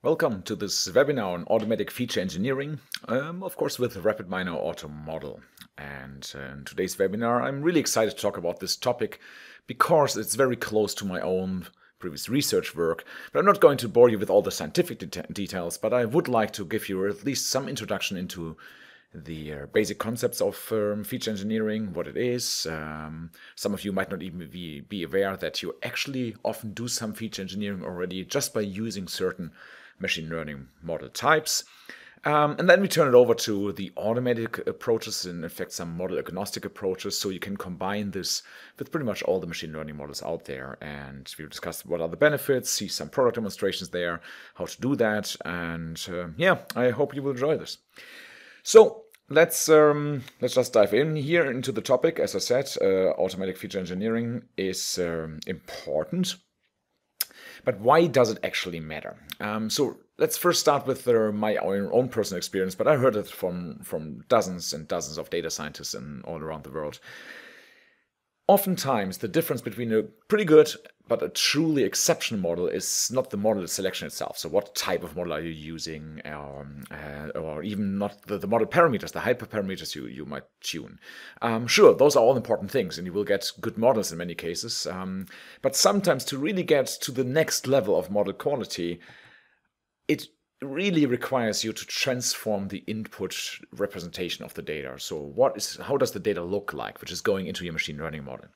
Welcome to this webinar on automatic feature engineering, of course with RapidMiner Auto Model. And in today's webinar, I'm really excited to talk about this topic because it's very close to my own previous research work. But I'm not going to bore you with all the scientific details, but I would like to give you at least some introduction into the basic concepts of feature engineering, what it is. Some of you might not even be aware that you actually often do some feature engineering already just by using certain machine learning model types. And then we turn it over to the automatic approaches and in fact some model agnostic approaches, so you can combine this with pretty much all the machine learning models out there. And we'll discuss what are the benefits, see some product demonstrations there, how to do that, and yeah, I hope you will enjoy this. So let's just dive in here into the topic. As I said, automatic feature engineering is important. But why does it actually matter? So let's first start with my own personal experience, but I heard it from dozens and dozens of data scientists all around the world. Oftentimes, the difference between a pretty good but a truly exceptional model is not the model selection itself. So what type of model are you using, or even not the model parameters, the hyperparameters you might tune. Sure, those are all important things, and you will get good models in many cases. But sometimes to really get to the next level of model quality, it really requires you to transform the input representation of the data. So how does the data look like, which is going into your machine learning model?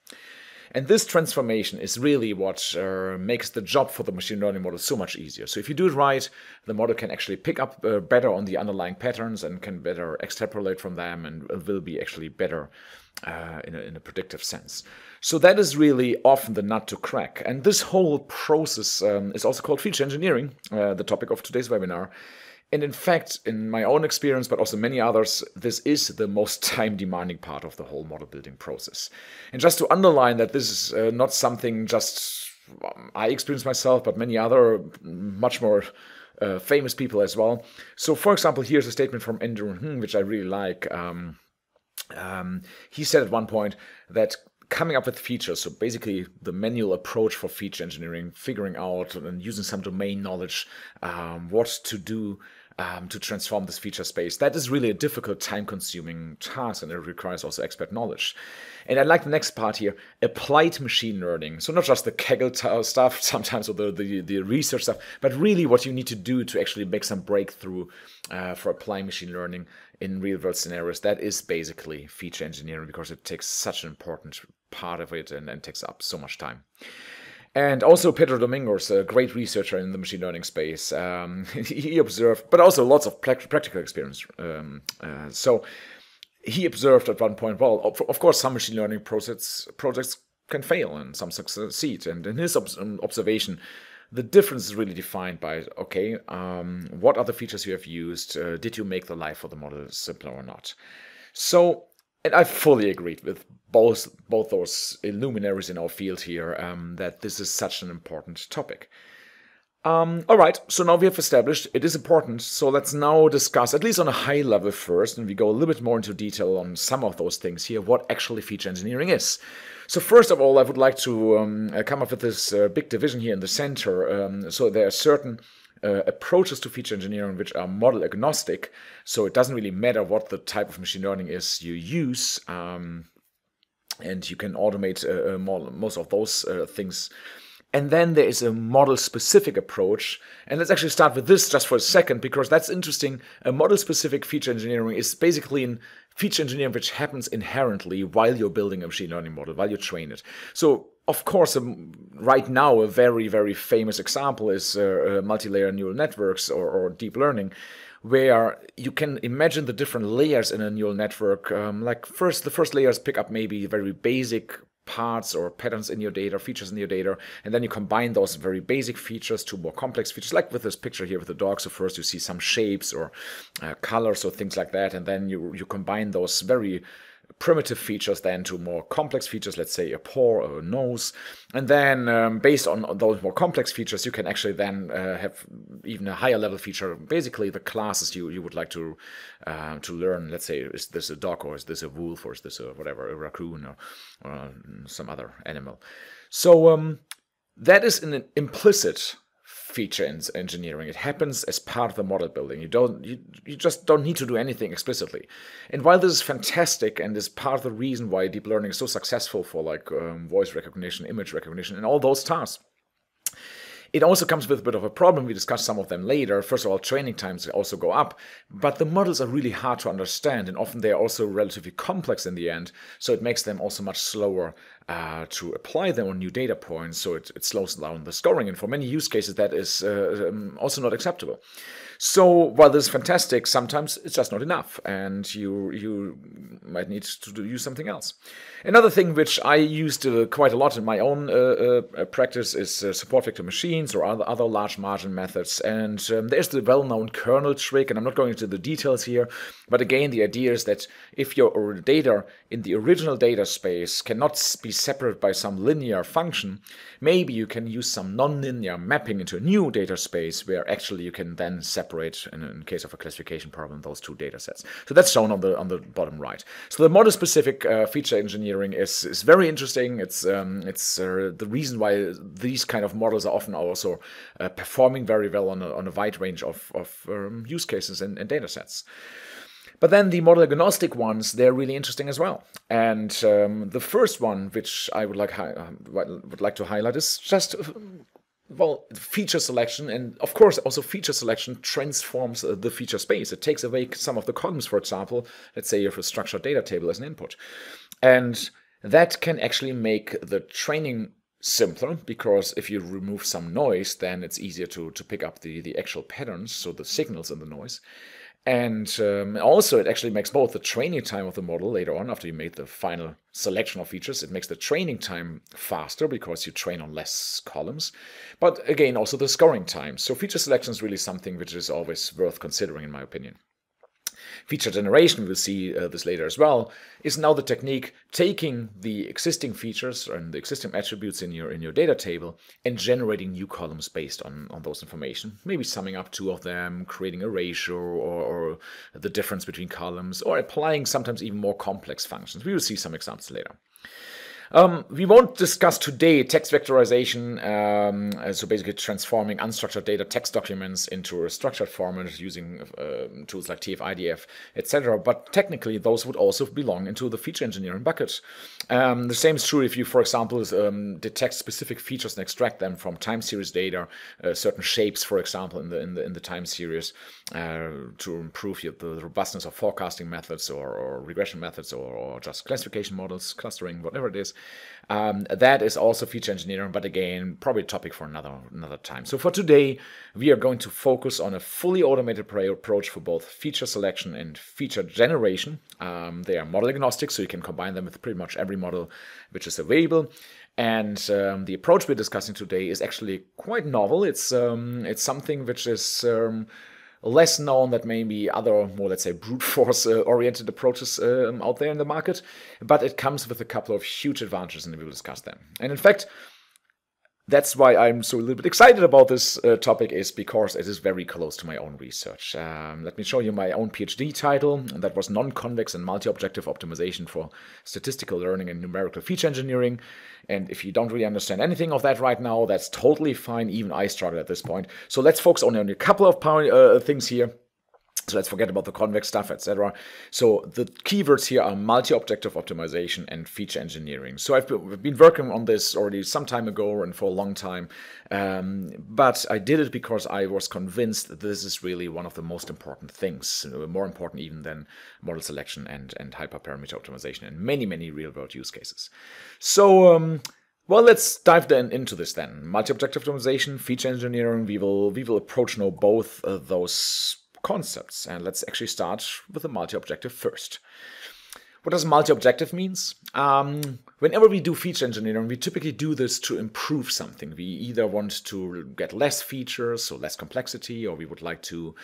And this transformation is really what makes the job for the machine learning model so much easier. So if you do it right, the model can actually pick up better on the underlying patterns and can better extrapolate from them and will be actually better in a predictive sense. So that is really often the nut to crack. And this whole process is also called feature engineering, the topic of today's webinar. And in fact, in my own experience, but also many others, this is the most time-demanding part of the whole model building process. And just to underline that this is not something just I experienced myself, but many other much more famous people as well. So for example, here's a statement from Andrew, which I really like. He said at one point that coming up with features, so basically the manual approach for feature engineering, figuring out and using some domain knowledge, what to do to transform this feature space, that is really a difficult, time-consuming task, and it requires also expert knowledge. And I like the next part here, applied machine learning. So not just the Kaggle stuff, sometimes or the research stuff, but really what you need to do to actually make some breakthrough for applying machine learning in real-world scenarios. That is basically feature engineering, because it takes such an important part of it and takes up so much time. And also Pedro Domingos, a great researcher in the machine learning space, he observed, but also lots of practical experience. So he observed at one point, well, of course, some machine learning projects can fail and some succeed. And in his observation, the difference is really defined by, okay, what are the features you have used? Did you make the life of the model simpler or not? So, and I fully agreed with both those luminaries in our field here, that this is such an important topic. All right, so now we have established it is important. So let's now discuss, at least on a high level first, and we go a little bit more into detail on some of those things here, what actually feature engineering is. So first of all, I would like to come up with this big division here in the center. So there are certain approaches to feature engineering which are model agnostic. So it doesn't really matter what the type of machine learning is you use. And you can automate most of those things. And then there is a model-specific approach. And let's actually start with this just for a second, because that's interesting. A model-specific feature engineering is basically a feature engineering which happens inherently while you're building a machine learning model, while you train it. So, of course, right now, a very, very famous example is multi-layer neural networks or deep learning, where you can imagine the different layers in a neural network. Like the first layers pick up maybe very basic parts or patterns in your data, features in your data, and then you combine those very basic features to more complex features, like with this picture here with the dog. So first you see some shapes or colors or things like that, and then you combine those very primitive features then to more complex features, let's say a paw or a nose. And then based on those more complex features, you can actually then have even a higher level feature, basically the classes you would like to learn. Let's say, is this a dog, or is this a wolf, or is this a whatever, a raccoon, or some other animal. So that is an implicit feature engineering. It happens as part of the model building. You just don't need to do anything explicitly. And while this is fantastic and is part of the reason why deep learning is so successful for like voice recognition, image recognition, and all those tasks, it also comes with a bit of a problem. We discussed some of them later. First of all, training times also go up, but the models are really hard to understand, and often they are also relatively complex in the end, so it makes them also much slower to apply them on new data points, so it slows down the scoring, and for many use cases that is also not acceptable. So while this is fantastic, sometimes it's just not enough, and you might need to use something else. Another thing which I used quite a lot in my own practice is support vector machines or other large margin methods. And there's the well-known kernel trick, and I'm not going into the details here, but again, the idea is that if your data in the original data space cannot be separated by some linear function, maybe you can use some non-linear mapping into a new data space where actually you can then separate, in case of a classification problem, those two data sets. So that's shown on the bottom right. So the model-specific feature engineering is very interesting. It's the reason why these kind of models are often also performing very well on a wide range of use cases and data sets. But then the model agnostic ones, they're really interesting as well. And the first one, which I would like to highlight, is just, well, feature selection. And of course, also feature selection transforms the feature space. It takes away some of the columns, for example. Let's say you have a structured data table as an input. And that can actually make the training simpler, because if you remove some noise, then it's easier to pick up the actual patterns, so the signals in the noise. And also, it actually makes both the training time of the model later on, after you made the final selection of features, it makes the training time faster because you train on less columns. But again, also the scoring time. So feature selection is really something which is always worth considering, in my opinion. Feature generation, we'll see this later as well, is now the technique taking the existing features and the existing attributes in your data table and generating new columns based on those information. Maybe summing up two of them, creating a ratio or the difference between columns, or applying sometimes even more complex functions. We will see some examples later. We won't discuss today text vectorization, so basically transforming unstructured data text documents into a structured format using tools like TF-IDF, etc. But technically, those would also belong into the feature engineering bucket. The same is true if you, for example, detect specific features and extract them from time series data, certain shapes, for example, in the time series, to improve the robustness of forecasting methods or regression methods or just classification models, clustering, whatever it is. That is also feature engineering, but again, probably a topic for another time. So for today, we are going to focus on a fully automated approach for both feature selection and feature generation. They are model agnostic, so you can combine them with pretty much every model which is available. And the approach we're discussing today is actually quite novel. It's something which is less known than maybe other more, let's say, brute force oriented approaches out there in the market, but it comes with a couple of huge advantages, and we will discuss them. And in fact, that's why I'm so a little bit excited about this topic, is because it is very close to my own research. Let me show you my own PhD title, and that was Non-Convex and Multi-Objective Optimization for Statistical Learning and Numerical Feature Engineering. And if you don't really understand anything of that right now, that's totally fine. Even I struggle at this point. So let's focus only on a couple of things here. So let's forget about the convex stuff, etc. So the keywords here are multi-objective optimization and feature engineering. So I've been working on this already some time ago and for a long time, but I did it because I was convinced that this is really one of the most important things, more important even than model selection and hyperparameter optimization and many, many real-world use cases. So well, let's dive into this then. Multi-objective optimization, feature engineering. We will approach now both those concepts, and let's actually start with the multi-objective first. What does multi-objective means? Whenever we do feature engineering, we typically do this to improve something. We either want to get less features, so less complexity, or we would like to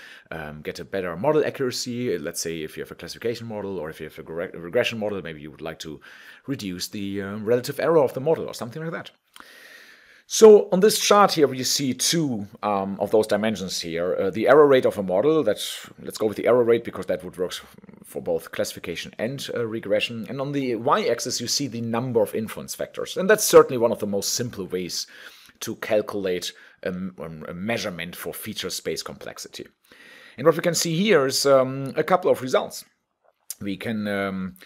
get a better model accuracy. Let's say if you have a classification model or if you have a regression model, maybe you would like to reduce the relative error of the model or something like that. So on this chart here, you see two of those dimensions here. The error rate of a model, let's go with the error rate because that would work for both classification and regression. And on the y-axis, you see the number of influence factors. And that's certainly one of the most simple ways to calculate a measurement for feature space complexity. And what we can see here is a couple of results. We can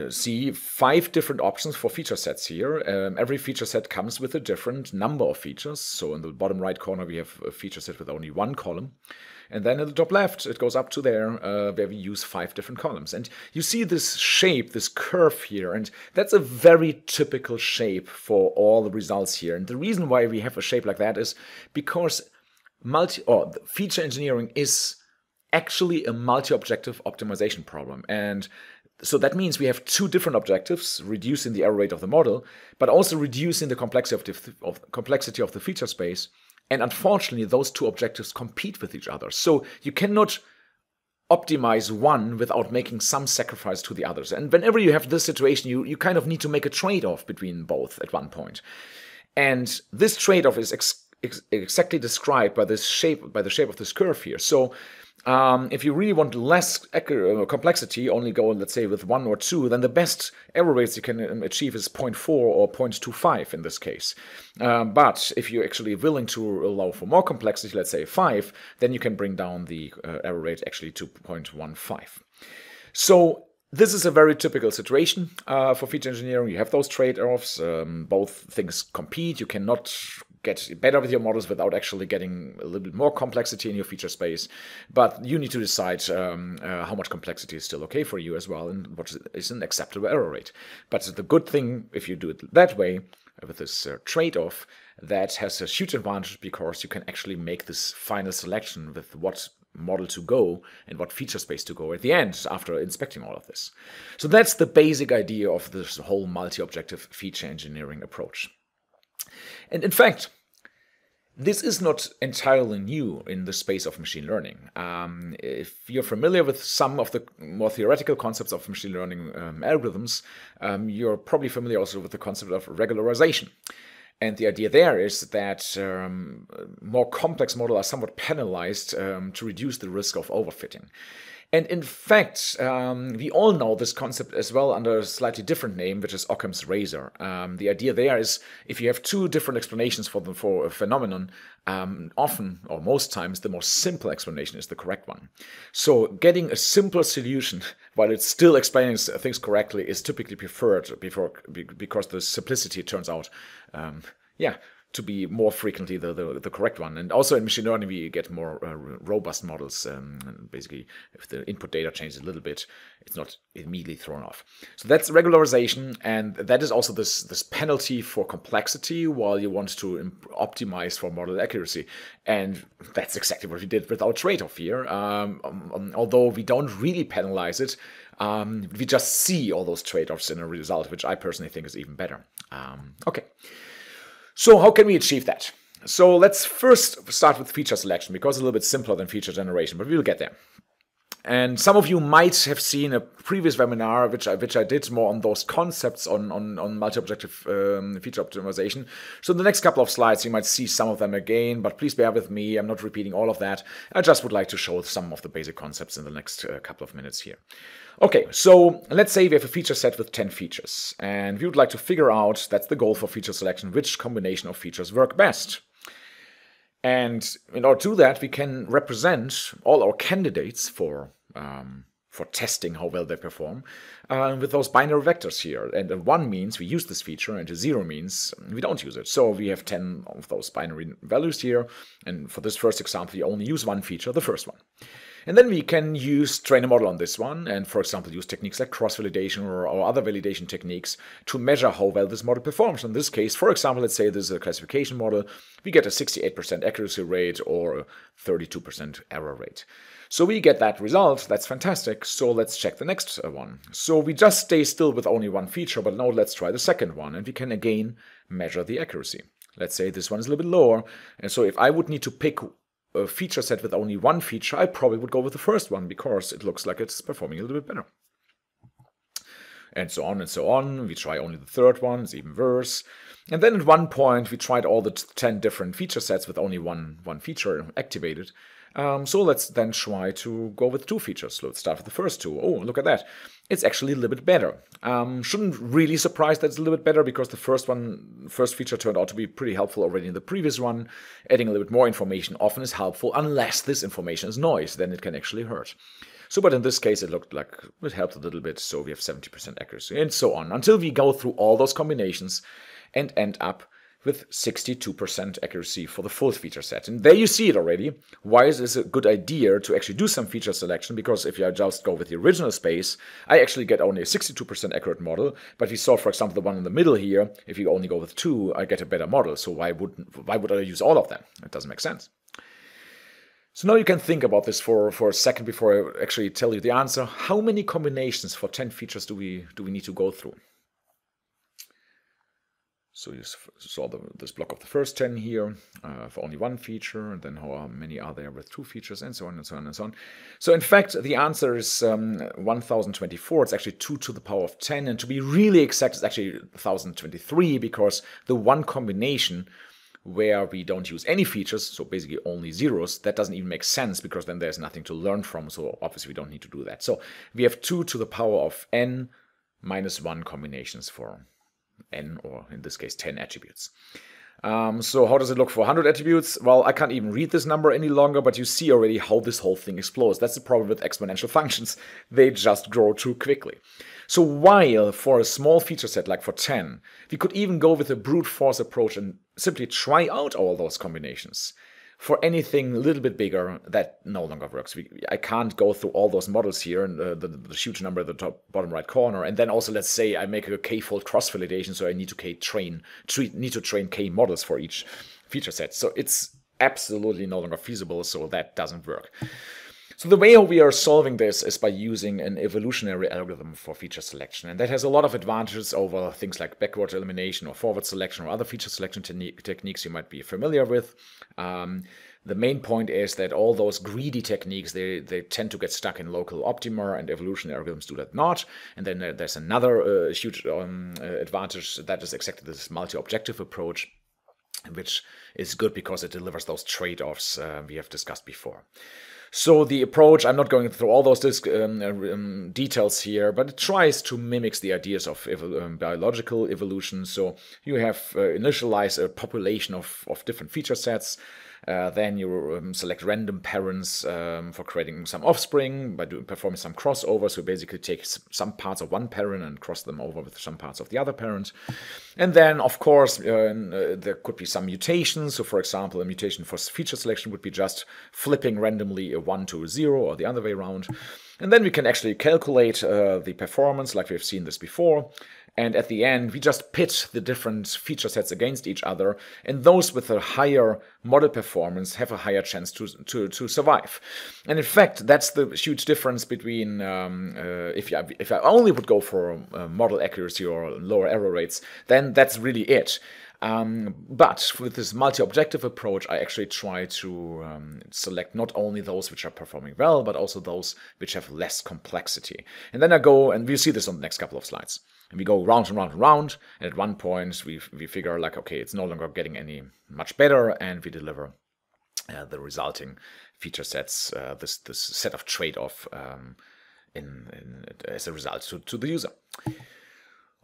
see 5 different options for feature sets here. Every feature set comes with a different number of features. So in the bottom right corner, we have a feature set with only 1 column. And then in the top left, it goes up to there, where we use 5 different columns. And you see this shape, this curve here, and that's a very typical shape for all the results here. And the reason why we have a shape like that is because feature engineering is actually a multi-objective optimization problem. And so that means we have 2 different objectives, reducing the error rate of the model, but also reducing the complexity of the feature space. And unfortunately, those 2 objectives compete with each other. So you cannot optimize one without making some sacrifice to the others. And whenever you have this situation, you kind of need to make a trade-off between both at one point. And this trade-off is exactly described by the shape of this curve here. So if you really want less complexity, only go, let's say, with 1 or 2, then the best error rates you can achieve is 0.4 or 0.25 in this case. But if you're actually willing to allow for more complexity, let's say 5, then you can bring down the error rate actually to 0.15. So this is a very typical situation for feature engineering. You have those trade-offs. Both things compete. You cannot get better with your models without actually getting a little bit more complexity in your feature space. But you need to decide how much complexity is still okay for you as well, and what is an acceptable error rate. But the good thing, if you do it that way, with this trade-off, that has a huge advantage because you can actually make this final selection with what model to go and what feature space to go at the end after inspecting all of this. So that's the basic idea of this whole multi-objective feature engineering approach. And in fact, this is not entirely new in the space of machine learning. If you're familiar with some of the more theoretical concepts of machine learning algorithms, you're probably familiar also with the concept of regularization. And the idea there is that more complex models are somewhat penalized to reduce the risk of overfitting. And in fact, we all know this concept as well under a slightly different name, which is Occam's razor. The idea there is if you have 2 different explanations for a phenomenon, often or most times the more simple explanation is the correct one. So getting a simpler solution while it's still explaining things correctly is typically preferred because the simplicity turns out, to be more frequently the correct one. And also in machine learning, we get more robust models. Basically, if the input data changes a little bit, it's not immediately thrown off. So that's regularization, and that is also this penalty for complexity while you want to optimize for model accuracy. And that's exactly what we did with our trade-off here. Although we don't really penalize it, we just see all those trade-offs in a result, which I personally think is even better. Okay. So how can we achieve that? So let's first start with feature selection, because it's a little bit simpler than feature generation, but we'll get there. And some of you might have seen a previous webinar, which I did more on those concepts on multi-objective feature optimization. So in the next couple of slides, you might see some of them again, but please bear with me. I'm not repeating all of that. I just would like to show some of the basic concepts in the next couple of minutes here. Okay, so let's say we have a feature set with 10 features, and we would like to figure out, that's the goal for feature selection, which combination of features work best. And in order to do that, we can represent all our candidates for testing how well they perform with those binary vectors here. And a 1 means we use this feature, and a 0 means we don't use it. So we have 10 of those binary values here. And for this first example, we only use 1 feature, the first one. And then we can train a model on this one, and for example, use techniques like cross-validation or other validation techniques to measure how well this model performs. In this case, for example, let's say this is a classification model, we get a 68% accuracy rate or a 32% error rate. So we get that result, that's fantastic, so let's check the next one. So we just stay still with only 1 feature, but now let's try the second one, and we can again measure the accuracy. Let's say this one is a little bit lower, and so if I would need to pick a feature set with only 1 feature, I probably would go with the first one because it looks like it's performing a little bit better. And so on and so on. We try only the third one, it's even worse. And then at one point, we tried all the 10 different feature sets with only one feature activated. So let's then try to go with 2 features. Let's start with the first 2. Oh, look at that. It's actually a little bit better. Shouldn't really surprise that it's a little bit better because the first feature turned out to be pretty helpful already in the previous one. Adding a little bit more information often is helpful unless this information is noise, then it can actually hurt. So, but in this case, it looked like it helped a little bit, so we have 70% accuracy and so on, until we go through all those combinations and end up with 62% accuracy for the full feature set. And there you see it already. Why is this a good idea to actually do some feature selection? Because if I just go with the original space, I actually get only a 62% accurate model. But we saw, for example, the one in the middle here, if you only go with 2, I get a better model. So why would I use all of them? It doesn't make sense. So now you can think about this for a second before I actually tell you the answer. How many combinations for 10 features do we need to go through? So you saw this block of the first 10 here for only 1 feature, and then how many are there with 2 features, and so on and so on and so on. So in fact, the answer is 1024. It's actually 2 to the power of 10, and to be really exact, it's actually 1023 because the one combination where we don't use any features, so basically only zeros, that doesn't even make sense because then there's nothing to learn from, so obviously we don't need to do that. So we have 2 to the power of n minus 1 combinations for n, or in this case 10 attributes. So how does it look for 100 attributes? Well, I can't even read this number any longer, but you see already how this whole thing explodes. That's the problem with exponential functions. They just grow too quickly. So while for a small feature set like for 10, we could even go with a brute force approach and simply try out all those combinations. For anything a little bit bigger, that no longer works. I can't go through all those models here, and the huge number at the top bottom right corner, and then also let's say I make a k-fold cross-validation, so I need to train k models for each feature set. So it's absolutely no longer feasible, so that doesn't work. So the way how we are solving this is by using an evolutionary algorithm for feature selection. And that has a lot of advantages over things like backward elimination or forward selection or other feature selection techniques you might be familiar with. The main point is that all those greedy techniques, they tend to get stuck in local optima, and evolutionary algorithms do that not. And then there's another huge advantage that is exactly this multi-objective approach, which is good because it delivers those trade-offs we have discussed before. So the approach, I'm not going through all those details here, but it tries to mimic the ideas of biological evolution. So you have initialize a population of different feature sets. Then you select random parents for creating some offspring by performing some crossover. So basically take some parts of one parent and cross them over with some parts of the other parent. And then, of course, there could be some mutations. So, for example, a mutation for feature selection would be just flipping randomly a 1 to a 0 or the other way around. And then we can actually calculate the performance like we've seen this before. And at the end, we just pit the different feature sets against each other, and those with a higher model performance have a higher chance to survive. And in fact, that's the huge difference between if I only would go for model accuracy or lower error rates, then that's really it. But with this multi-objective approach, I actually try to select not only those which are performing well, but also those which have less complexity. And then I go, and we'll see this on the next couple of slides. And we go round and round and round, and at one point we figure like, okay, it's no longer getting any much better, and we deliver the resulting feature sets, this set of trade-off as a result to the user.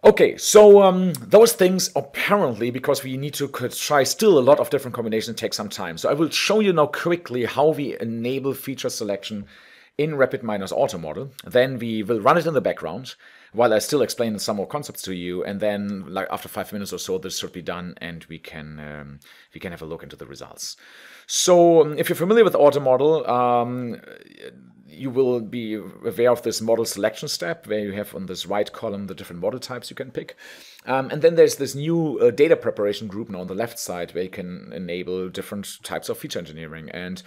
Okay, so those things apparently, because we need to try still a lot of different combinations, take some time. So I will show you now quickly how we enable feature selection in RapidMiner's auto model. Then we will run it in the background while I still explain some more concepts to you. And then, like after 5 minutes or so, this should be done, and we can have a look into the results. So if you're familiar with auto model, you will be aware of this model selection step where you have on this right column the different model types you can pick. And then there's this new data preparation group now on the left side where you can enable different types of feature engineering. And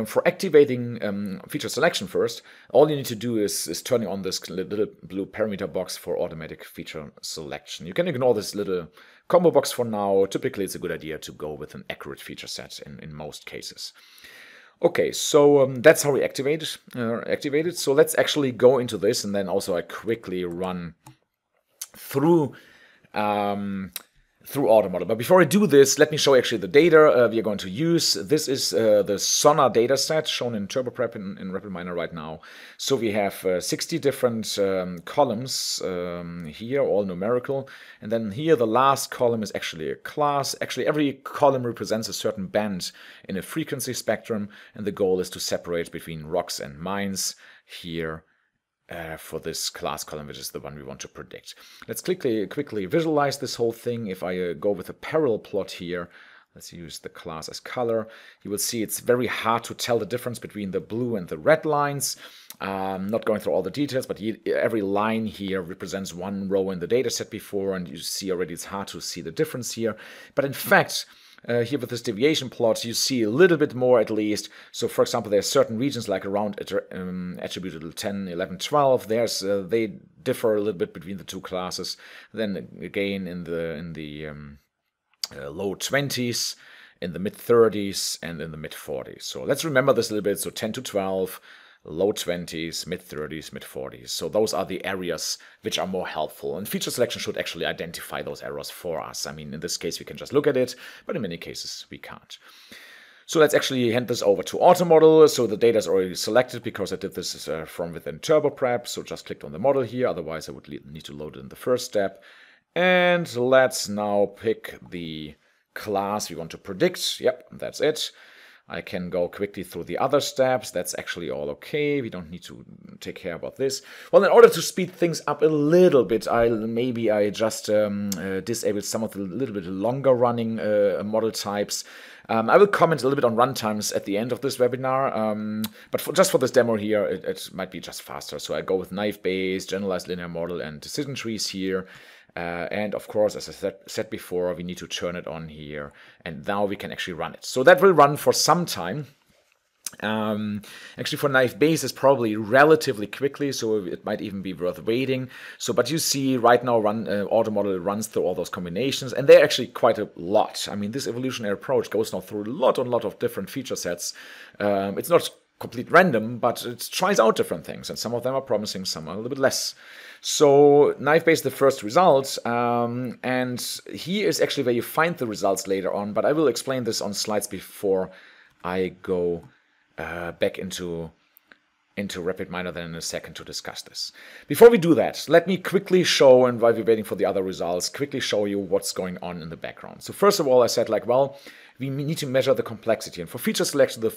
for activating feature selection first, all you need to do is turning on this little blue parameter box for automatic feature selection. You can ignore this little combo box for now. Typically, it's a good idea to go with an accurate feature set in most cases. Okay, so that's how we activate it. So let's actually go into this, and then also I quickly run through through AutoModel. But before I do this, let me show actually the data we are going to use. This is the Sonar data set shown in TurboPrep in RapidMiner right now. So we have 60 different columns here, all numerical. And then here the last column is actually a class. Actually, every column represents a certain band in a frequency spectrum. And the goal is to separate between rocks and mines here for this class column, which is the one we want to predict. Let's quickly visualize this whole thing. If I go with a parallel plot here, let's use the class as color, you will see it's very hard to tell the difference between the blue and the red lines. Not going through all the details, but every line here represents one row in the data set before, and you see already it's hard to see the difference here. But in fact, here with this deviation plot, you see a little bit more at least. So for example, there are certain regions like around attribute 10, 11, 12. They differ a little bit between the two classes. Then again in the low 20s, in the mid 30s, and in the mid 40s. So let's remember this a little bit. So 10 to 12. Low 20s, mid 30s, mid 40s. So those are the areas which are more helpful. And feature selection should actually identify those errors for us. I mean, in this case, we can just look at it, but in many cases, we can't. So let's actually hand this over to AutoModel. So the data is already selected because I did this from within TurboPrep. So just clicked on the model here. Otherwise, I would need to load it in the first step. And let's now pick the class we want to predict. Yep, that's it. I can go quickly through the other steps. That's actually all okay. We don't need to take care about this. Well, in order to speed things up a little bit, I just disabled some of the little bit longer running model types. I will comment a little bit on runtimes at the end of this webinar, but just for this demo here, it might be just faster. So I go with naive-Bayes, generalized linear model, and decision trees here. And of course, as I said before, we need to turn it on here, and now we can actually run it. So that will run for some time. Actually, for naive-Bayes is probably relatively quickly, so it might even be worth waiting. So, but you see right now, AutoModel runs through all those combinations, and they're actually quite a lot. I mean, this evolutionary approach goes now through a lot of different feature sets. It's not complete random, but it tries out different things, and some of them are promising, some are a little bit less. So naive-Bayes is the first result, and here is actually where you find the results later on, but I will explain this on slides before I go back into RapidMiner then in a second to discuss this. Before we do that, let me quickly show, and while we're waiting for the other results, quickly show you what's going on in the background. So first of all, I said well, we need to measure the complexity, and for feature selection, the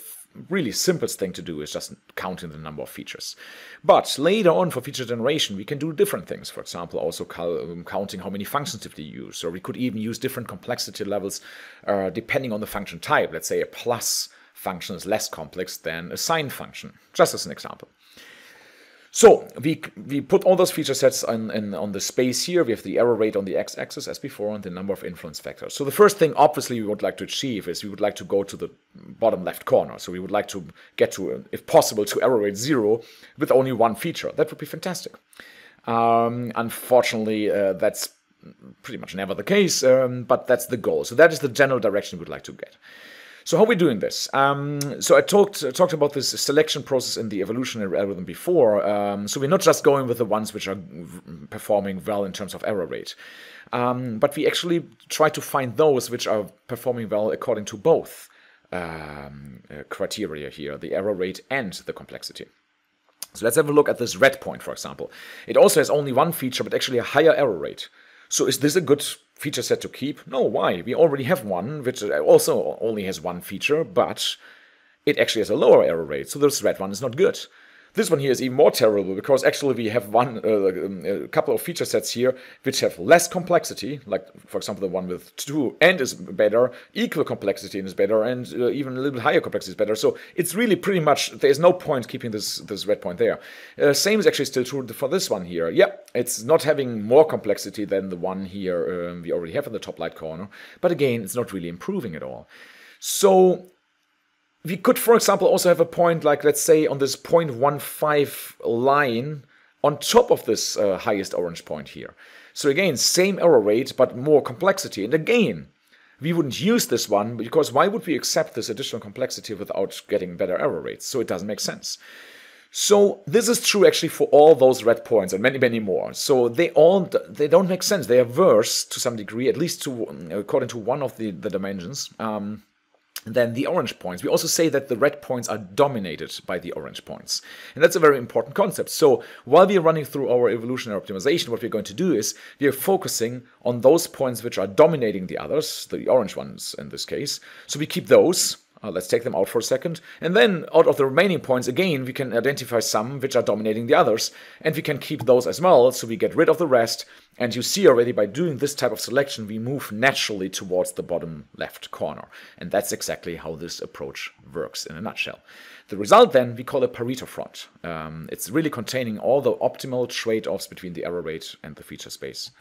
really simplest thing to do is just counting the number of features. But later on for feature generation, we can do different things. For example, also counting how many functions did we use, or we could even use different complexity levels depending on the function type. Let's say a plus function is less complex than a sine function, just as an example. So we put all those feature sets on the space here. We have the error rate on the x-axis as before, and the number of influence factors. So the first thing, obviously, we would like to achieve is we would like to go to the bottom left corner. So we would like to get to, if possible, to error rate 0 with only one feature. That would be fantastic. Unfortunately, that's pretty much never the case, but that's the goal. So that is the general direction we would like to get. So how are we doing this? So I talked about this selection process in the evolutionary algorithm before. So we're not just going with the ones which are performing well in terms of error rate, but we actually try to find those which are performing well according to both criteria here, the error rate and the complexity. So let's have a look at this red point, for example. It also has only one feature, but actually a higher error rate. So is this a good feature set to keep? No, why? We already have one, which also only has one feature, but it actually has a lower error rate, so this red one is not good. This one here is even more terrible, because actually we have a couple of feature sets here which have less complexity, like for example the one with 2 and is better, equal complexity and is better, and even a little bit higher complexity is better. So it's really pretty much, there's no point keeping this red point there. Same is actually still true for this one here. Yeah, it's not having more complexity than the one here we already have in the top right corner, but again, it's not really improving at all. So we could, for example, also have a point like, let's say, on this 0.15 line on top of this highest orange point here. So again, same error rate, but more complexity. And again, we wouldn't use this one, because why would we accept this additional complexity without getting better error rates? So it doesn't make sense. So this is true actually for all those red points and many, many more. So they don't make sense. They are worse to some degree, at least according to one of the dimensions, than the orange points. We also say that the red points are dominated by the orange points. And that's a very important concept. So while we are running through our evolutionary optimization, what we're going to do is we are focusing on those points which are dominating the others, the orange ones in this case. So we keep those. Let's take them out for a second. And then out of the remaining points, again, we can identify some which are dominating the others. And we can keep those as well. So we get rid of the rest. And you see already by doing this type of selection, we move naturally towards the bottom left corner. And that's exactly how this approach works in a nutshell. The result then, we call a Pareto front. It's really containing all the optimal trade-offs between the error rate and the feature space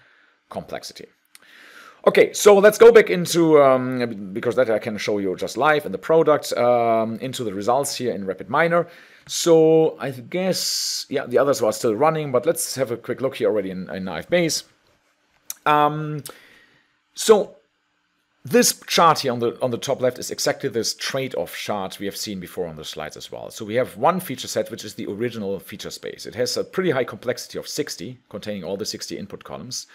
complexity. Okay, so let's go back into, because that I can show you just live in the product, into the results here in RapidMiner. So I guess, yeah, the others are still running, but let's have a quick look here already in IFBase. So this chart here on the top left is exactly this trade-off chart we have seen before on the slides as well. So we have one feature set, which is the original feature space. It has a pretty high complexity of 60, containing all the 60 input columns.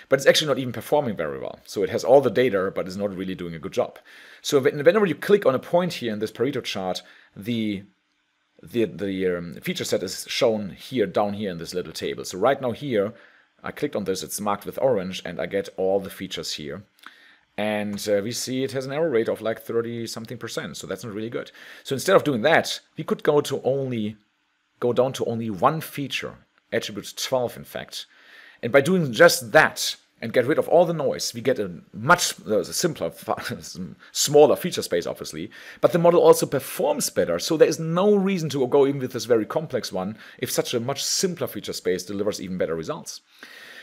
But it's actually not even performing very well. So it has all the data, but it's not really doing a good job. So whenever you click on a point here in this Pareto chart, the feature set is shown here, down here in this little table. So right now here, I clicked on this, it's marked with orange, and I get all the features here. And we see it has an error rate of like 30-something%, so that's not really good. So instead of doing that, we could go down to only one feature, attribute 12 in fact. And by doing just that and get rid of all the noise, we get a much simpler, smaller feature space, obviously. But the model also performs better, so there is no reason to go even with this very complex one if such a much simpler feature space delivers even better results.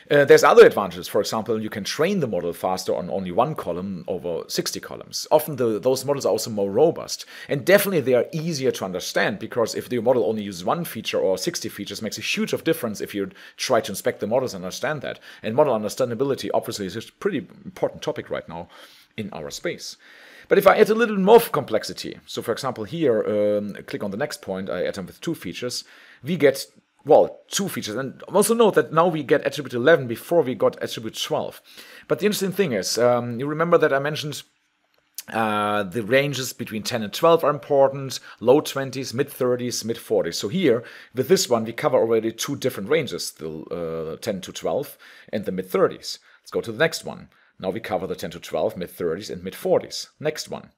There's other advantages. For example, you can train the model faster on only one column over 60 columns. Often those models are also more robust. And definitely they are easier to understand, because if the model only uses one feature or 60 features, makes a huge difference if you try to inspect the models and understand that. And model understandability obviously is a pretty important topic right now in our space. But if I add a little more complexity, so for example here, click on the next point, I add them with two features, we get, well, two features. And also note that now we get attribute 11 before we got attribute 12. But the interesting thing is, you remember that I mentioned the ranges between 10 and 12 are important, low 20s, mid 30s, mid 40s. So here, with this one, we cover already two different ranges, the 10 to 12 and the mid 30s. Let's go to the next one. Now we cover the 10 to 12, mid 30s and mid 40s. Next one.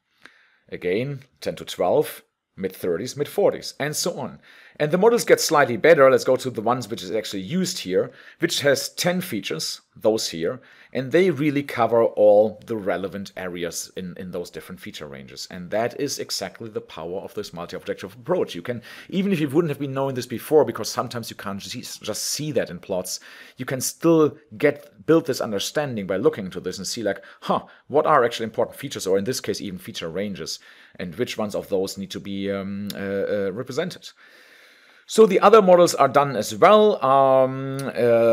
Again, 10 to 12, mid 30s, mid 40s, and so on. And the models get slightly better. Let's go to the ones which is actually used here, which has 10 features, those here, and they really cover all the relevant areas in those different feature ranges. And that is exactly the power of this multi-objective approach. You can, even if you wouldn't have been knowing this before, because sometimes you can't just see that in plots, you can still build this understanding by looking into this and see like, what are actually important features, or in this case even feature ranges, and which ones of those need to be represented. So the other models are done as well.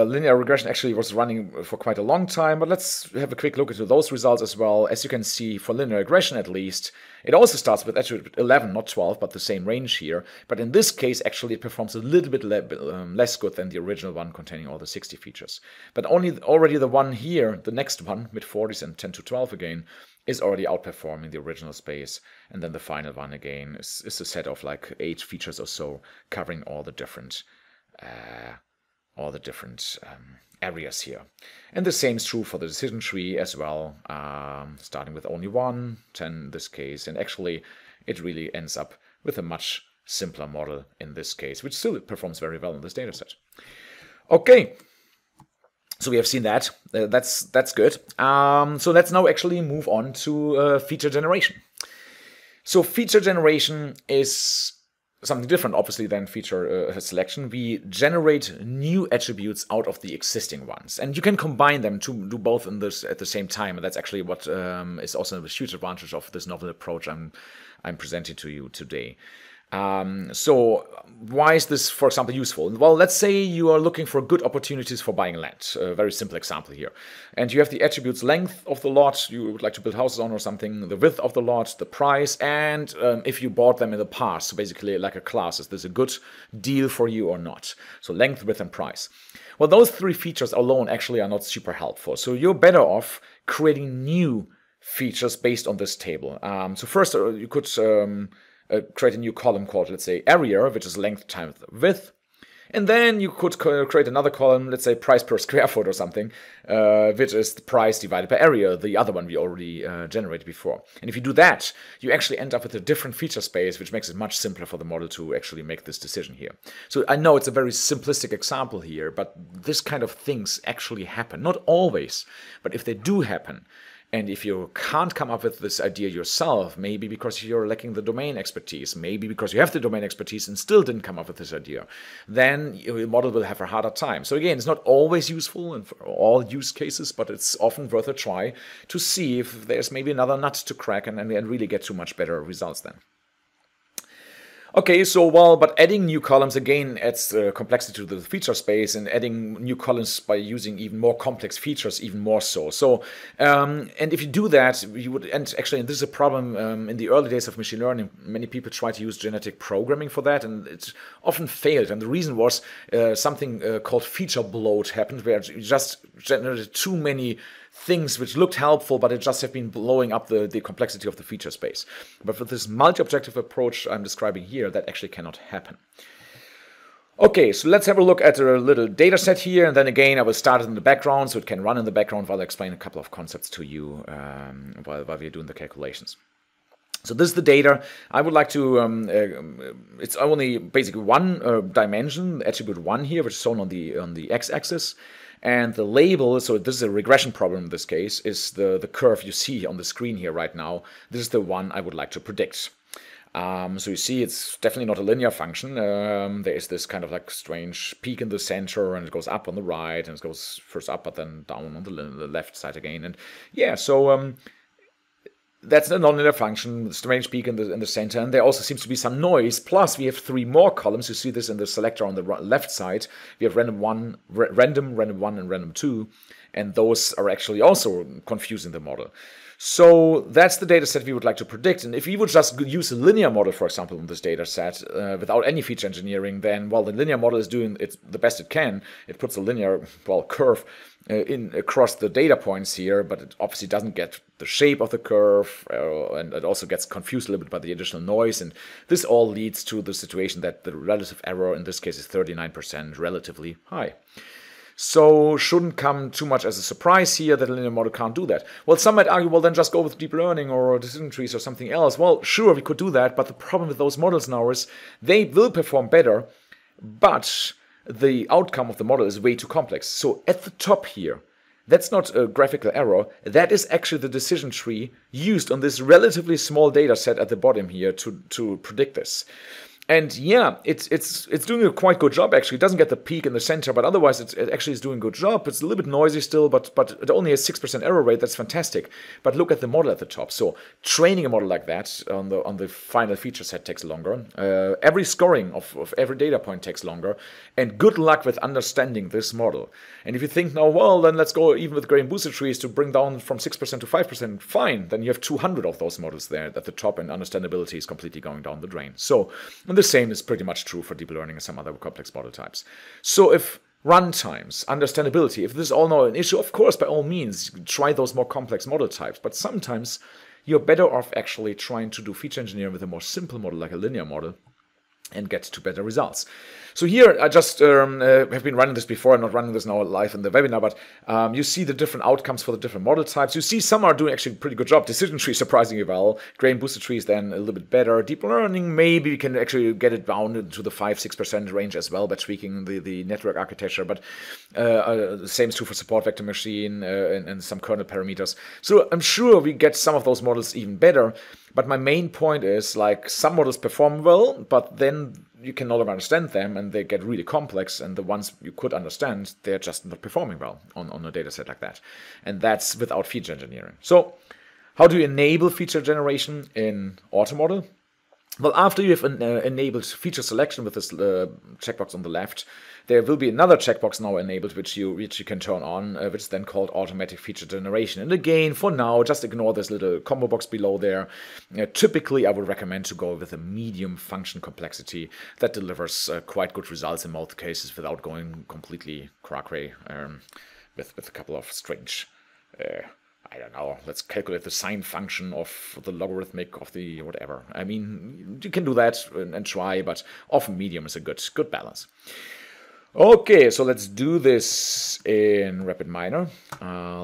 Linear regression actually was running for quite a long time, but let's have a quick look into those results as well. As you can see, for linear regression at least, it also starts with attribute 11, not 12, but the same range here. But in this case, actually, it performs a little bit less good than the original one containing all the 60 features. But already the one here, the next one, mid 40s and 10 to 12 again, is already outperforming the original space. And then the final one again is a set of like 8 features or so, covering all the different areas here. And the same is true for the decision tree as well, starting with only 1, 10 in this case. And actually, it really ends up with a much simpler model in this case, which still performs very well in this dataset. Okay. So we have seen that. That's good. So let's now actually move on to feature generation. So feature generation is something different, obviously, than feature selection. We generate new attributes out of the existing ones, and you can combine them to do both in this at the same time. And that's actually what is also a huge advantage of this novel approach I'm presenting to you today. So why is this, for example, useful? Well, let's say you are looking for good opportunities for buying land. A very simple example here. And you have the attributes length of the lot you would like to build houses on or something, the width of the lot, the price, and if you bought them in the past. So basically like a class. Is this a good deal for you or not? So length, width, and price. Well, those three features alone actually are not super helpful. So you're better off creating new features based on this table. So first you could create a new column called, let's say, area, which is length times width. And then you could create another column, let's say price per square foot or something, which is the price divided by area, the other one we already generated before. And if you do that, you actually end up with a different feature space, which makes it much simpler for the model to actually make this decision here. So I know it's a very simplistic example here, but this kind of things actually happen. Not always, but if they do happen, and if you can't come up with this idea yourself, maybe because you're lacking the domain expertise, maybe because you have the domain expertise and still didn't come up with this idea, then your model will have a harder time. So again, it's not always useful in all use cases, but it's often worth a try to see if there's maybe another nut to crack and really get to much better results then. Okay, so but adding new columns again adds complexity to the feature space, and adding new columns by using even more complex features even more so. So, and if you do that, you would, and actually, and this is a problem in the early days of machine learning, many people try to use genetic programming for that, and it often failed. And the reason was something called feature bloat happened, where you just generated too many things which looked helpful, but it just have been blowing up the complexity of the feature space. But with this multi-objective approach I'm describing here, that actually cannot happen. Okay, so let's have a look at a little data set here, and then again I will start it in the background so it can run in the background while I explain a couple of concepts to you while we're doing the calculations. So this is the data. I would like to, it's only basically one dimension, attribute 1 here, which is shown on the x-axis. And the label, so this is a regression problem in this case, is the curve you see on the screen here right now. This is the one I would like to predict. So you see it's definitely not a linear function. There is this kind of like strange peak in the center, and it goes up on the right, and it goes first up but then down on the left side again. And yeah, so that's a nonlinear function, strange peak in the center, and there also seems to be some noise. Plus, we have 3 more columns. You see this in the selector on the left side. We have random 1, random 1, and random 2, and those are actually also confusing the model. So that's the data set we would like to predict. And if we would just use a linear model, for example, in this data set, without any feature engineering, then, well, the linear model is doing the best it can. It puts a linear, curve in across the data points here, but it obviously doesn't get the shape of the curve, and it also gets confused a little bit by the additional noise. And this all leads to the situation that the relative error in this case is 39%, relatively high. So shouldn't come too much as a surprise here that a linear model can't do that. Well, some might argue, well, then just go with deep learning or decision trees or something else. Well, sure, we could do that, but the problem with those models now is they will perform better, but the outcome of the model is way too complex. So at the top here, that's not a graphical error. That is actually the decision tree used on this relatively small data set at the bottom here to predict this. And yeah, it's doing a quite good job, actually. It doesn't get the peak in the center, but otherwise it actually is doing a good job. It's a little bit noisy still, but it only has 6% error rate. That's fantastic. But look at the model at the top. So training a model like that on the final feature set takes longer. Every scoring of every data point takes longer. And good luck with understanding this model. And if you think now, well, then let's go even with gradient boosted trees to bring down from 6% to 5%, fine. Then you have 200 of those models there at the top, and understandability is completely going down the drain. So, and the same is pretty much true for deep learning and some other complex model types. So if runtimes, understandability, if this is all now an issue, of course, by all means, try those more complex model types. But sometimes you're better off actually trying to do feature engineering with a more simple model like a linear model and get to better results. So here, I just have been running this before. I'm not running this now live in the webinar, but you see the different outcomes for the different model types. You see some are doing actually a pretty good job. Decision tree surprisingly well. Gradient boosted trees then a little bit better. Deep learning, maybe we can actually get it down into the 5-6% range as well by tweaking the network architecture. But the same is true for support vector machine and some kernel parameters. So I'm sure we get some of those models even better. But my main point is, like, some models perform well, but then you can no longer understand them and they get really complex, and the ones you could understand, they're just not performing well on a data set like that. And that's without feature engineering. So how do you enable feature generation in AutoModel? Well, after you have enabled feature selection with this checkbox on the left, there will be another checkbox now enabled which you can turn on, which is then called automatic feature generation. And again, for now, just ignore this little combo box below there. Typically, I would recommend to go with a medium function complexity that delivers quite good results in most cases without going completely cray with a couple of strange I don't know, let's calculate the sine function of the logarithmic of the whatever. I mean, you can do that and try, but often medium is a good balance. Okay, so let's do this in RapidMiner.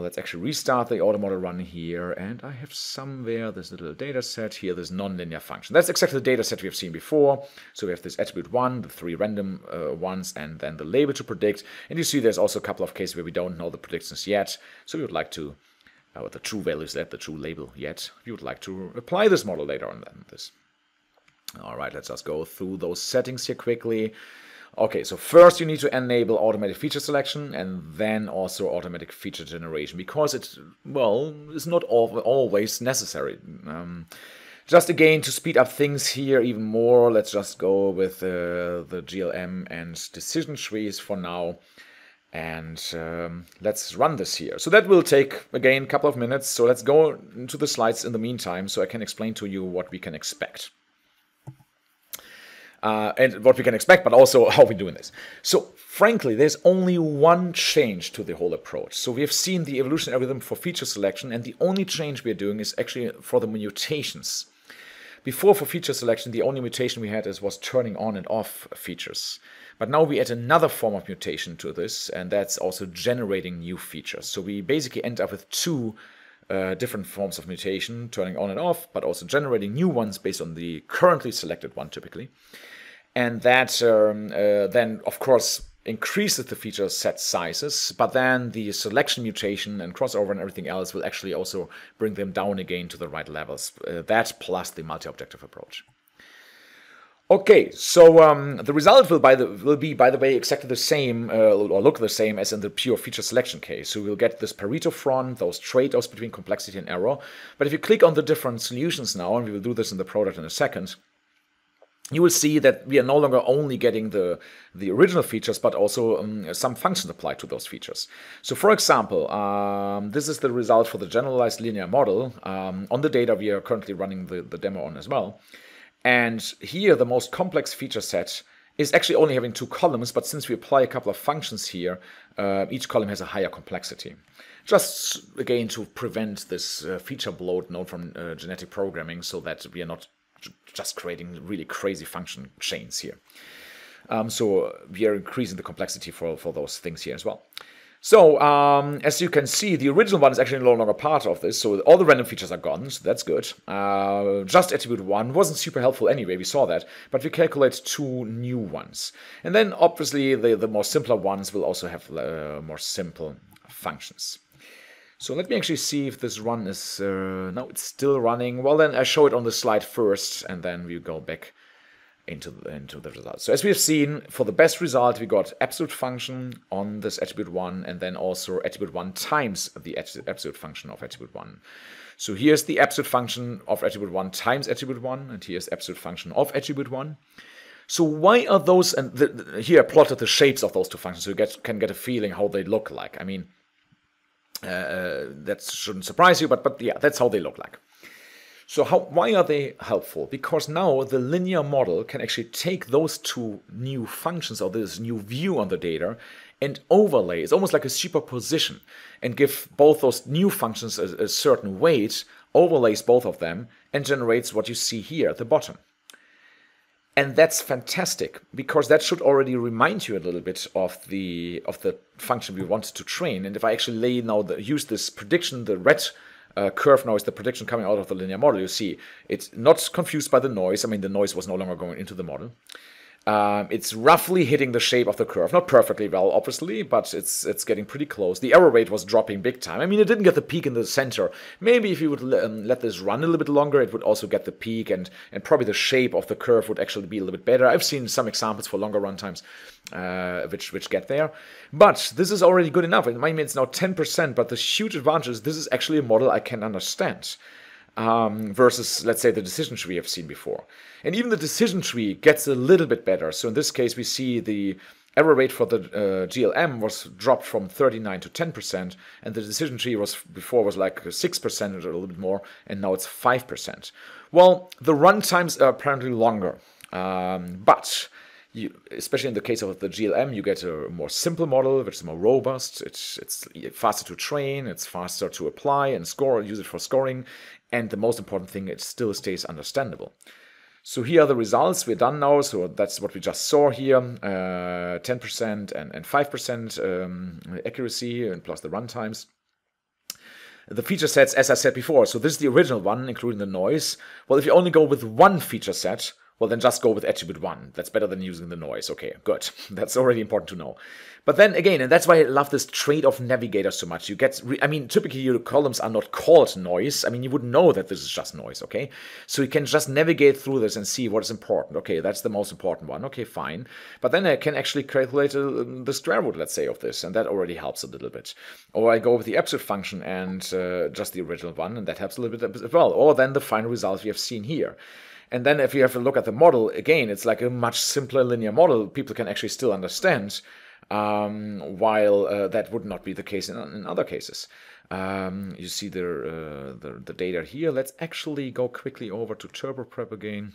Let's actually restart the auto model run here, and I have somewhere this little data set here, this nonlinear function. That's exactly the data set we have seen before. So we have this attribute 1, the 3 random ones, and then the label to predict. And you see there's also a couple of cases where we don't know the predictions yet. So we would like to the true values that the true label yet. We would like to apply this model later on than this. All right, let's just go through those settings here quickly. Okay, so first you need to enable automatic feature selection and then also automatic feature generation because it, well, is not always necessary. Just again, to speed up things here even more, let's just go with the GLM and decision trees for now. And let's run this here. So that will take, again, a couple of minutes. So let's go into the slides in the meantime so I can explain to you what we can expect. And what we can expect, but also how we're doing this. So frankly, there's only one change to the whole approach. So we have seen the evolution algorithm for feature selection, and the only change we're doing is actually for the mutations. Before, for feature selection, the only mutation we had was turning on and off features. But now we add another form of mutation to this, and that's also generating new features. So we basically end up with two different forms of mutation, turning on and off, but also generating new ones based on the currently selected one, typically. And that then, of course, increases the feature set sizes, but then the selection mutation and crossover and everything else will actually also bring them down again to the right levels. That plus the multi-objective approach. Okay, so the result will be, by the way, exactly the same, or look the same as in the pure feature selection case. So we'll get this Pareto front, those trade-offs between complexity and error. But if you click on the different solutions now, and we will do this in the product in a second, you will see that we are no longer only getting the original features, but also some functions applied to those features. So for example, this is the result for the generalized linear model on the data we are currently running the demo on as well. And here, the most complex feature set is actually only having 2 columns, but since we apply a couple of functions here, each column has a higher complexity. Just, again, to prevent this feature bloat known from genetic programming so that we are not just creating really crazy function chains here. So we are increasing the complexity for those things here as well. So, as you can see, the original one is actually no longer part of this, so all the random features are gone, so that's good. Just attribute 1 wasn't super helpful anyway, we saw that, but we calculate 2 new ones. And then, obviously, the more simpler ones will also have more simple functions. So let me actually see if this run is... no, it's still running. Well, then I show it on the slide first, and then we go back into the results. So as we have seen, for the best result, we got absolute function on this attribute 1, and then also attribute 1 times the absolute function of attribute 1. So here's the absolute function of attribute 1 times attribute 1, and here's absolute function of attribute 1. So why are those, and here I plotted the shapes of those two functions, so you can get a feeling how they look like. I mean, that shouldn't surprise you, but yeah, that's how they look like. So why are they helpful? Because now the linear model can actually take those two new functions or this new view on the data and overlay. It's almost like a superposition and give both those new functions a certain weight, overlays both of them, and generates what you see here at the bottom. And that's fantastic, because that should already remind you a little bit of the function we wanted to train. And if I actually use this prediction, the red curve now is the prediction coming out of the linear model. You see, it's not confused by the noise. I mean, the noise was no longer going into the model. It's roughly hitting the shape of the curve. Not perfectly well, obviously, but it's getting pretty close. The error rate was dropping big time. I mean, it didn't get the peak in the center. Maybe if you would let this run a little bit longer, it would also get the peak, and probably the shape of the curve would actually be a little bit better. I've seen some examples for longer runtimes which get there. But this is already good enough. It might mean it's now 10%, but the huge advantage is this is actually a model I can understand. versus, let's say, the decision tree we have seen before. And even the decision tree gets a little bit better. So in this case, we see the error rate for the GLM was dropped from 39 to 10%, and the decision tree was before was like 6% or a little bit more, and now it's 5%. Well, the run times are apparently longer, but especially in the case of the GLM, you get a more simple model, which is more robust. It's faster to train, it's faster to apply and score, use it for scoring, and the most important thing, it still stays understandable. So here are the results. We're done now. So that's what we just saw here, 10% and 5% accuracy, and plus the runtimes. The feature sets, as I said before, so this is the original one, including the noise. Well, if you only go with one feature set, well, then just go with attribute 1. That's better than using the noise. Okay, good. That's already important to know. But then again, and that's why I love this trade-off navigator so much. You get, typically your columns are not called noise. You wouldn't know that this is just noise, okay? So you can just navigate through this and see what is important. Okay, that's the most important one. Okay, fine. But then I can actually calculate the square root, let's say, of this, and that already helps a little bit. Or I go with the absolute function and just the original one, and that helps a little bit as well. Or then the final result we have seen here. And then if you have a look at the model, again, it's like a much simpler linear model people can actually still understand, while that would not be the case in other cases. You see the data here. Let's actually go quickly over to TurboPrep again,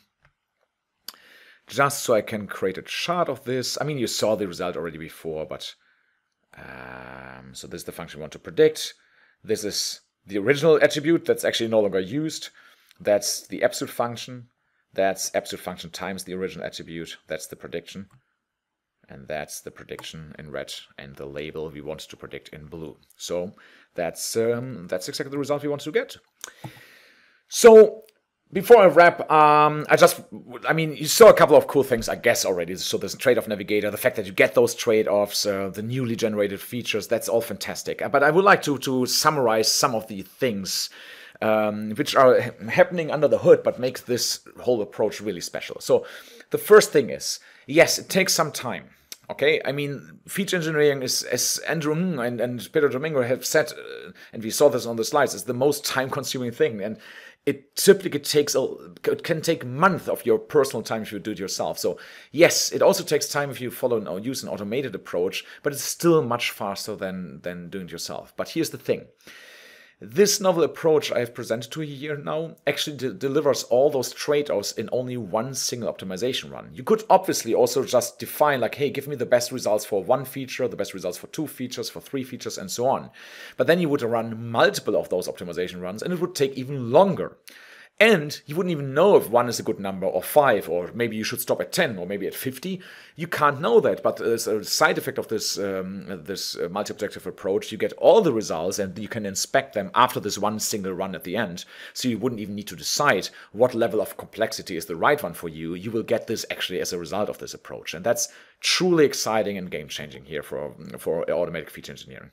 just so I can create a chart of this. You saw the result already before, but so this is the function we want to predict. This is the original attribute that's actually no longer used. That's the absolute function. That's absolute function times the original attribute. That's the prediction. And that's the prediction in red, and the label we want to predict in blue. So that's exactly the result we want to get. So before I wrap, you saw a couple of cool things, I guess, already. So this trade-off navigator, the fact that you get those trade-offs, the newly generated features, that's all fantastic. But I would like to summarize some of the things which are happening under the hood, but makes this whole approach really special. So the first thing is, yes, it takes some time. Okay, feature engineering is, as Andrew and Pedro Domingo have said, and we saw this on the slides, is the most time-consuming thing. And it typically it can take months of your personal time if you do it yourself. So yes, it also takes time if you follow or use an automated approach, but it's still much faster than doing it yourself. But here's the thing. This novel approach I have presented to you here now actually delivers all those trade-offs in only one single optimization run. You could obviously also just define like, hey, give me the best results for one feature, the best results for 2 features, for 3 features, and so on. But then you would run multiple of those optimization runs, and it would take even longer. And you wouldn't even know if 1 is a good number or 5, or maybe you should stop at 10 or maybe at 50. You can't know that, but as a side effect of this multi-objective approach, you get all the results and you can inspect them after this one single run at the end. So you wouldn't even need to decide what level of complexity is the right one for you. You will get this actually as a result of this approach. And that's truly exciting and game-changing here for automatic feature engineering.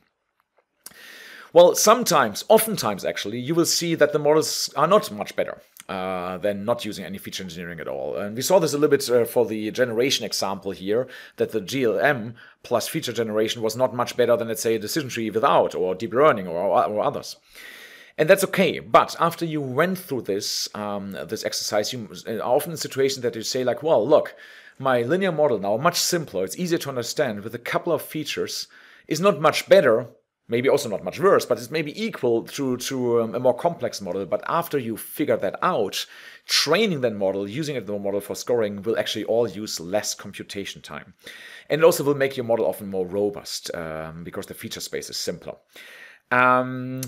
Well, oftentimes actually, you will see that the models are not much better than not using any feature engineering at all. And we saw this a little bit for the generation example here, that the GLM plus feature generation was not much better than, let's say, a decision tree without, or deep learning, or others. And that's okay. But after you went through this exercise, you are often in a situation that you say like, well, look, my linear model now, much simpler, it's easier to understand with a couple of features, is not much better, maybe also not much worse, but it's maybe equal to a more complex model. But after you figure that out, training that model, using it as a model for scoring, will actually all use less computation time. And it also will make your model often more robust because the feature space is simpler. And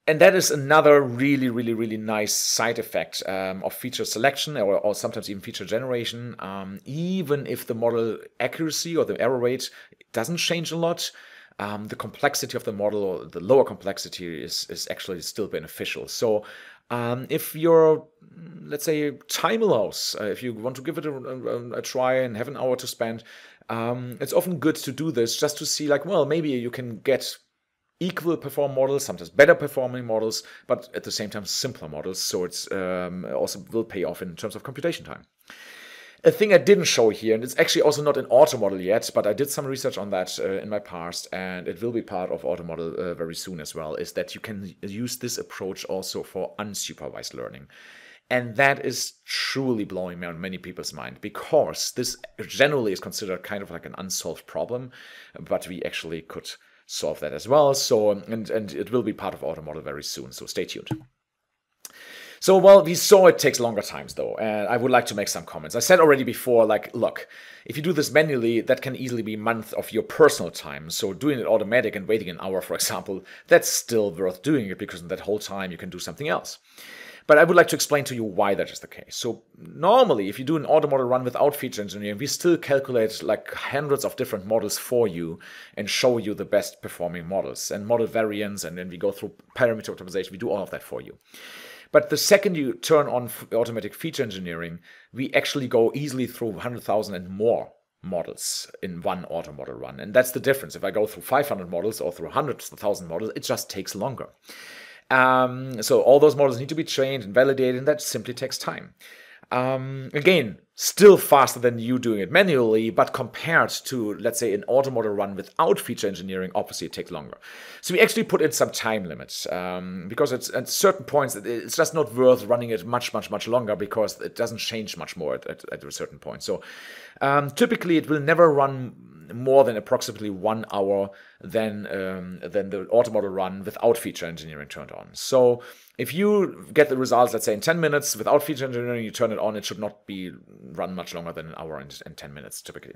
that is another really, really, really nice side effect of feature selection or sometimes even feature generation. Even if the model accuracy or the error rate doesn't change a lot, the complexity of the model, or the lower complexity, is actually still beneficial. So if your, let's say, time allows, if you want to give it a try and have an hour to spend, it's often good to do this just to see like, well, maybe you can get equal perform models, sometimes better performing models, but at the same time simpler models. So it's also will pay off in terms of computation time. A thing I didn't show here, and it's actually also not in AutoModel yet, but I did some research on that in my past, and it will be part of AutoModel very soon as well, is that you can use this approach also for unsupervised learning. And that is truly blowing many people's mind, because this generally is considered kind of like an unsolved problem, but we actually could solve that as well. So, and it will be part of AutoModel very soon, so stay tuned. So, well, we saw it takes longer times though, and I would like to make some comments. I said already before, like, look, if you do this manually, that can easily be a month of your personal time. So doing it automatic and waiting an hour, for example, that's still worth doing it, because in that whole time you can do something else. But I would like to explain to you why that is the case. So normally, if you do an AutoModel run without feature engineering, we still calculate like hundreds of different models for you and show you the best performing models and model variants, and then we go through parameter optimization. We do all of that for you. But the second you turn on automatic feature engineering, we actually go easily through 100,000 and more models in one AutoModel run. And that's the difference. If I go through 500 models or through 100,000 models, it just takes longer. So all those models need to be trained and validated, and that simply takes time. Again, still faster than you doing it manually, but compared to, let's say, an AutoModel run without feature engineering, obviously it takes longer. So we actually put in some time limits, because it's at certain points, it's just not worth running it much longer, because it doesn't change much more at a certain point. So typically it will never run more than approximately 1 hour than the AutoModel run without feature engineering turned on. So if you get the results, let's say in 10 minutes without feature engineering, you turn it on, it should not be run much longer than an hour and 10 minutes typically.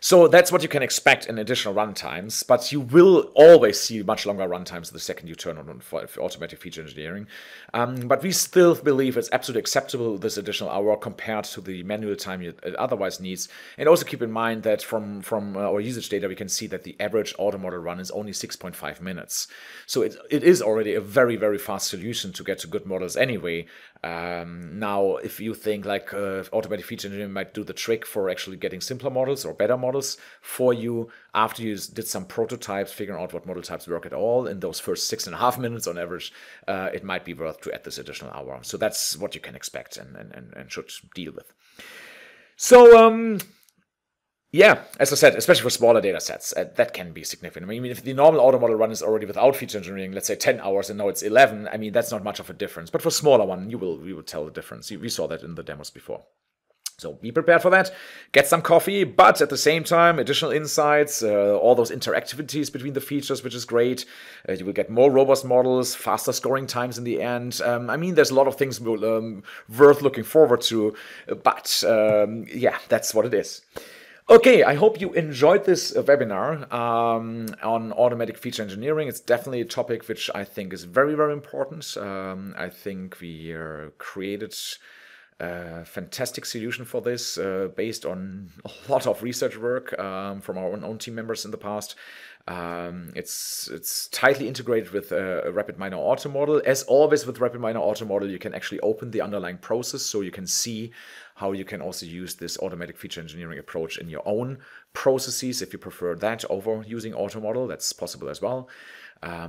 So that's what you can expect in additional runtimes, but you will always see much longer runtimes the second you turn on for automatic feature engineering. But we still believe it's absolutely acceptable, this additional hour, compared to the manual time it otherwise needs. And also keep in mind that from our usage data, we can see that the average AutoModel run is only 6.5 minutes. So it is already a very, very fast solution to get to good models anyway. Now, if you think like automatic feature engineering might do the trick for actually getting simpler models or better models for you after you did some prototypes, figuring out what model types work at all in those first 6.5 minutes on average, it might be worth to add this additional hour. So that's what you can expect and should deal with. So yeah, as I said, especially for smaller data sets, that can be significant. I mean, if the normal AutoModel run is already without feature engineering, let's say 10 hours, and now it's 11, I mean, that's not much of a difference. But for smaller one, we will tell the difference. We saw that in the demos before. So be prepared for that. Get some coffee, but at the same time, additional insights, all those interactivities between the features, which is great. You will get more robust models, faster scoring times in the end. I mean, there's a lot of things worth looking forward to, but yeah, that's what it is. Okay, I hope you enjoyed this webinar on automatic feature engineering. It's definitely a topic which I think is very, very important. I think we created a fantastic solution for this based on a lot of research work from our own team members in the past. It's tightly integrated with RapidMiner AutoModel. As always with RapidMiner AutoModel, you can actually open the underlying process, so you can see how you can also use this automatic feature engineering approach in your own processes if you prefer that over using AutoModel. That's possible as well.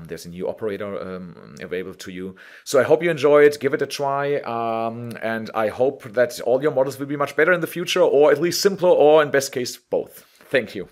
There's a new operator available to you. So I hope you enjoy it. Give it a try. And I hope that all your models will be much better in the future, or at least simpler, or in best case, both. Thank you.